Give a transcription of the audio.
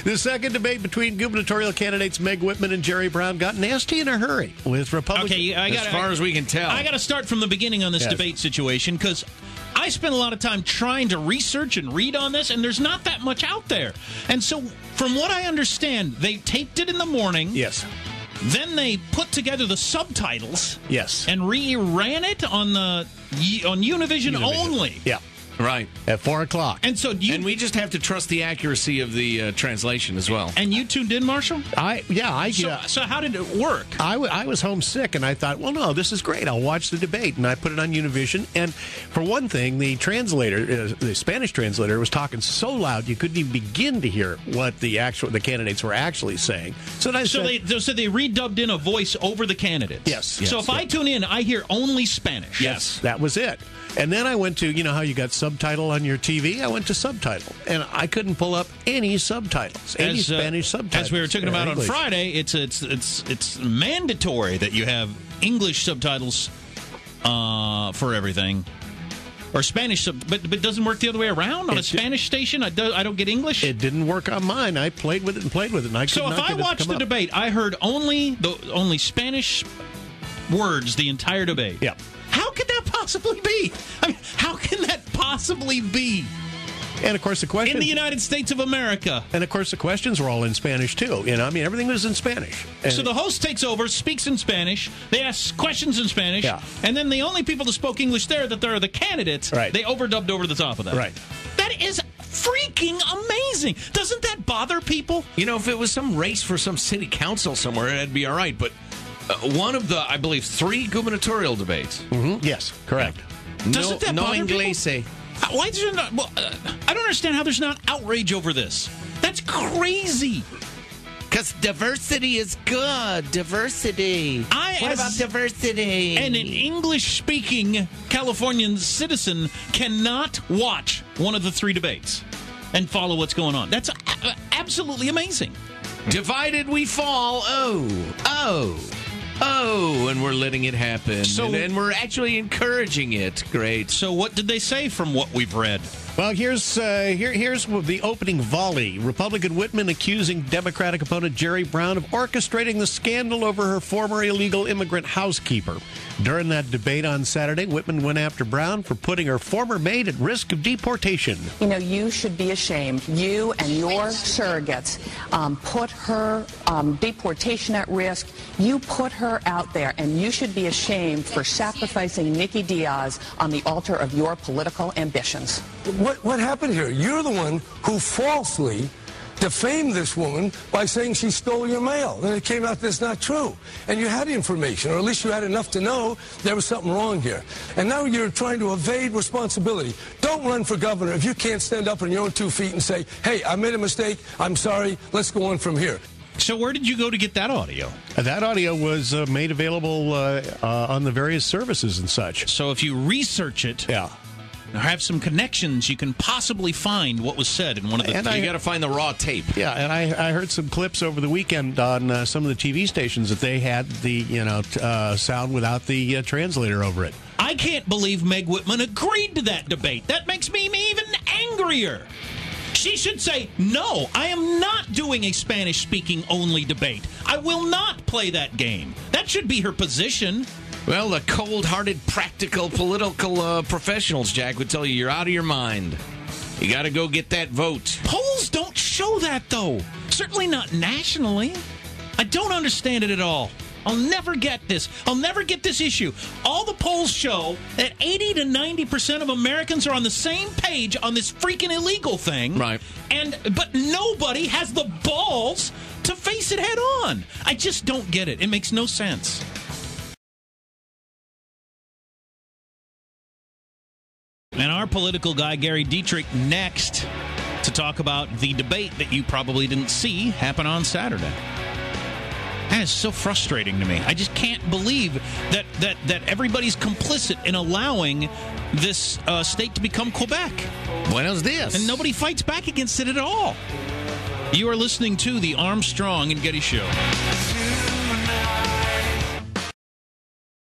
The second debate between gubernatorial candidates Meg Whitman and Jerry Brown got nasty in a hurry with Republicans. Okay, as far as we can tell. I got to start from the beginning on this debate situation because I spent a lot of time trying to research and read on this, and there's not that much out there. And so, from what I understand, they taped it in the morning. Yes. Then they put together the subtitles. Yes. And reran it on Univision only. Yeah. Right. At 4 o'clock. And so and we just have to trust the accuracy of the translation as well. And you tuned in, Marshall? So how did it work? I was homesick, and I thought, well, no, this is great. I'll watch the debate. And I put it on Univision. And for one thing, the translator, the Spanish translator, was talking so loud you couldn't even begin to hear what the candidates were actually saying. So they redubbed in a voice over the candidates. Yes. So if I tune in, I hear only Spanish. Yes, that was it. And then I went to, you know how you got subtitle on your TV? I went to subtitle, and I couldn't pull up any subtitles, Spanish subtitles. As we were talking about on Friday, it's mandatory that you have English subtitles for everything. Or Spanish, but it doesn't work the other way around on a Spanish station. I don't get English. It didn't work on mine. I played with it, and I could so not if I watched the debate, I heard only Spanish words the entire debate. Yeah. How could that possibly be? I mean, how can that possibly be? And of course, the questions in the United States of America. And of course, the questions were all in Spanish too. You know, I mean, everything was in Spanish. And so the host takes over, speaks in Spanish. They ask questions in Spanish. Yeah. And then the only people that spoke English that are the candidates. Right. They overdubbed over the top of that. Right. That is freaking amazing. Doesn't that bother people? You know, if it was some race for some city council somewhere, that'd be all right. But one of the, I believe, 3 gubernatorial debates. Mm-hmm. Yes, correct. Doesn't that bother inglés. People? Why is there not? Well, I don't understand how there's not outrage over this. That's crazy. Because diversity is good. Diversity. What about diversity? And an English-speaking Californian citizen cannot watch one of the 3 debates and follow what's going on. That's absolutely amazing. Divided we fall. Oh, and we're letting it happen. And we're actually encouraging it. Great. So what did they say from what we've read? Well, here's the opening volley. Republican Whitman accusing Democratic opponent Jerry Brown of orchestrating the scandal over her former illegal immigrant housekeeper. During that debate on Saturday, Whitman went after Brown for putting her former maid at risk of deportation. You know, you should be ashamed. You and your surrogates put her deportation at risk. You put her out there, and you should be ashamed for sacrificing Nikki Diaz on the altar of your political ambitions. What happened here? You're the one who falsely defamed this woman by saying she stole your mail. Then it came out that's not true. And you had information, or at least you had enough to know there was something wrong here. And now you're trying to evade responsibility. Don't run for governor if you can't stand up on your own 2 feet and say, hey, I made a mistake, I'm sorry, let's go on from here. So where did you go to get that audio? That audio was made available on the various services and such. So if you research it... Yeah. Or have some connections, you can possibly find what was said in one of the... And you got to find the raw tape. Yeah, and I heard some clips over the weekend on some of the TV stations that they had the sound without the translator over it. I can't believe Meg Whitman agreed to that debate. That makes me even angrier. She should say, no, I am not doing a Spanish-speaking only debate. I will not play that game. That should be her position. Well, the cold-hearted, practical, political professionals, Jack, would tell you you're out of your mind. You got to go get that vote. Polls don't show that, though. Certainly not nationally. I don't understand it at all. I'll never get this. I'll never get this issue. All the polls show that 80 to 90% of Americans are on the same page on this freaking illegal thing. Right. But nobody has the balls to face it head on. I just don't get it. It makes no sense. And our political guy, Gary Dietrich, next to talk about the debate that you probably didn't see happen on Saturday. That is so frustrating to me. I just can't believe that everybody's complicit in allowing this state to become Quebec. Buenos dias. And nobody fights back against it at all. You are listening to the Armstrong and Getty Show.